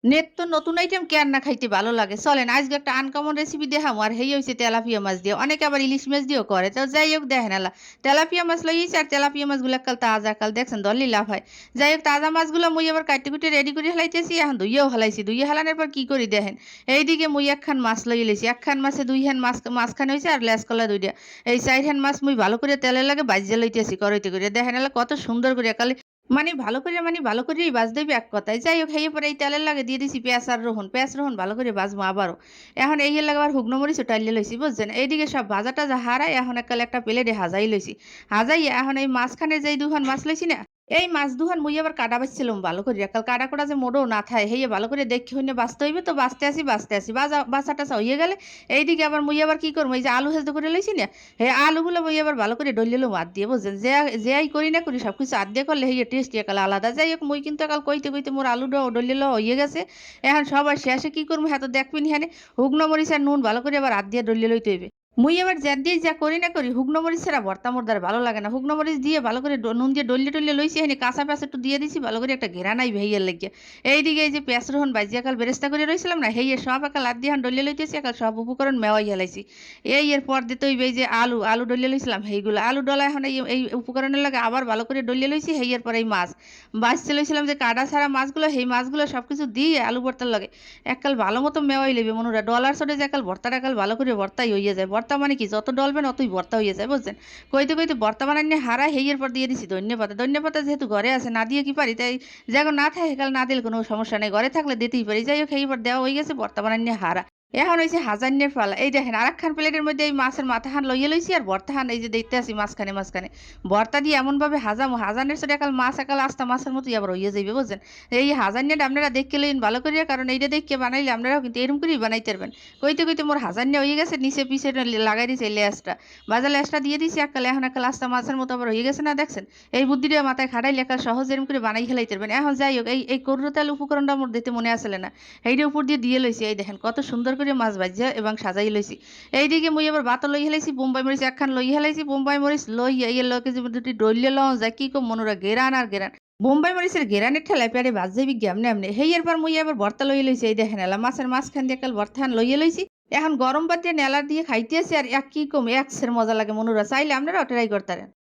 Net তো নতুন item care না খাইতে ভালো লাগে। চলেন আজকে একটা আনকমন রেসিপি দেখামু আর হেই হইছে তেলাপিয়া মাছ দিয়ে। অনেকে আবার ইলিশ মাছ দিয়েও করে। তো যাই হোক দেখেন এলা। তেলাপিয়া মাছ লইয়াইছি আর তেলাপিয়া মাছগুলা কাল তাজা কাল দেখছেন দল্লি লাভ হয়। যাই হোক তাজা মাছগুলা মুই আবার কাইটে কুটে রেডি করে হেলাইতেছি। এখন ধুইয়াও হেলাইছি। ধুইয়া হেলানোর পর কি করি দেখেন। এইদিকে মুই একখান মাছ লইয়া লইছি। একখান মাছে দুই হান মাঝখানে হইছে আর লেজ কলা দুইটা। এই চাইর হান মাছ মুই ভালো করে তেলের লাগে ভাইজা লইতেছি কড়াইতে করে। দেখেন এলা কত সুন্দর করে কালি ভালো করেই ভাজতে হবে এক কথায়। যাই হোক হেয়ে পরে এই তেলের লাগে দিয়ে দিছি পেঁয়াজ আর রহুন। পেঁয়াজ রহুন ভালো করে ভাজবো আবারও। এখন এই এর লাগে আবার শুকনো মরিচও টাইলে লইছি বুঝছেন? এইদিকে সব ভাজা টাজা হারাই এখন একালে একটা প্লেটে হাজাই লইছি। হাজাইয়া এখন এই মাঝখানে যেই দুখান মাছ লইছি না, এই মাছ দুহান মুই আবার কাটা বাছছিলাম ভালো করে। কাল কাটা কোটা যে মোড়ও না থায় হেয়ে ভালো করে দেখে হইনে বাছতে হইবে তো বাছতে আসি। বাছা টাছা হইয়ে গেলে এইদিকে আবার মুই আবার কি করবো এই যে আলু সেদ্ধ করে লইছি না, হে আলুগুলো মুই আবার ভালো করে ডলিয়ে লুম হাত দিয়ে বুঝছেন? যেই করি না করি সবকিছু হাত দিয়ে করলে হেয়ে টেস্ট একাল আলাদা। যাই হোক মুই কিন্তু একাল কইতে কইতে মোর আলুটা ডলিয়ে লওয়া হইয়ে গেছে। এখন সবার শেষে কি করবো হ্যাঁ তো দেখবিন হ্যাঁ শুকনো মরিচ আর নুন ভালো করে আবার হাত দিয়ে ডলিয়ে লইতে হইবে। মুই এবার যা দিয়ে যা করি না করি শুকনো মরিচ ছাড়া ভর্তা মোর দ্বারা ভালো লাগে না। শুকনো মরিচ দিয়ে ভালো করে নুন দিয়ে ডলিয়ে টলিয়ে লইছি এখানে কাঁচা পেঁয়াজ একটু দিয়ে দিছি ভালো করে একটা ঘেরা নাই ভেইয়ার লাগিয়ে। এইদিকে এই যে পেঁয়াজ রহুন ভাজিয়া কাল বেরেস্তা করে রইছিলাম না হেয়ে সব একাল হাত দিয়ে ডলিয়ে লইতেছি একাল সব উপকরণ মেওয়াই হেলাইছি। এই এর পর দিতে হইবে এই যে আলু ডলিয়ে লইছিলাম সেইগুলো আলু ডলা এখন এই উপকরণের লাগে আবার ভালো করে ডলিয়ে লইছি হেয়ের পর এই মাছ বাছতে লইছিলাম যে কাটা ছাড়া মাছগুলো সেই মাছগুলো সবকিছু দিয়ে আলু ভর্তার লাগে এককাল ভালো মতো মেওয়াই লইবে মনুরা ডলার চড়ে যে একাল ভর্তাটা একাল ভালো করে ভর্তাই হইয়া যায়। ভর্তা মানে কি যত ডলবেন অতই ভর্তা হইয়া যায় বুঝছেন? কইতে কইতে ভর্তা বানাই হারা হেয়ের পর দিয়ে দিছি ধন্যপাতা যেহেতু ঘরে আছে না দিয়ে কি পারি তাই যখন না থাকে কাল না দিলে কোনো সমস্যা নেই, ঘরে থাকলে দিতেই পারি। যাই হোক হেই পর দেওয়া হয়ে গেছে ভর্তা বানাই হারা। এখন হইছে হাজান্নের পালা। এই দেখেন আরেকখান প্লেটের মধ্যে এই মাছের মাথাখান লইয়া লইছি আর ভর্তাখান এই যে দেখতে আছি মাঝখানে ভর্তা দিয়ে এমন ভাবে হাজামো হাজানের সাথে একাল মাছ একাল আস্তা মাছের মতোই আবার হইয়া যাইবে বুঝছেন? এই হাজান্নেটা আপনারা দেখে লইন ভালো করিয়া কারণ এইটা দেখে বানাইলে আপনারাও কিন্তু এরকম করেই বানাইতে পারবেন। কইতে কইতে মোর হাজান্নে হয়ে গেছে নিচে পিছে লাগাই দিছে লেজটা ভাজা লেজটা দিয়ে দিছি একাল এখন একাল আস্তা মাছের মতো আবার হয়ে গেছে না দেখছেন? এই বুদ্ধিটা মাথায় খাটাইলে একাল সহজ এরকম করে বানাই খেলাইতে পারবেন। এখন যাই হোক এই করুতাল উপকরণটা আমার দিতে মনে আসলে না, এইটার উপর দিয়ে লইছি। এই দেখেন কত সুন্দর করে মাছ ভাজা এবং সাজাই লইছি। এইদিকে মুই আবার ভাতও লই হেলাইছি বোম্বাই মরিচ একখান লই হেলাইছি বোম্বাই মরিচ লই এই লকে যে দুটি ডলিয়ে লওয়া যায় কি কম মনোরা গেরান আর গেরান বোম্বাই মরিচের ঘেরানের ঠেলায় পেয়ারে ভাজ যাবি কেমনে এমনি হেইয়ের পর মুই আবার ভর্তা লইয়ে লইছি। এই দেখেন এলা মাছের মাঝখান দিয়ে কাল ভর্তা লইয়ে লইছি। এখন গরম ভাত দিয়ে নেলা দিয়ে খাইতে আছি আর এক কি কম একসের মজা লাগে মনুরা চাইলে আপনারাও ট্রাই করতারেন।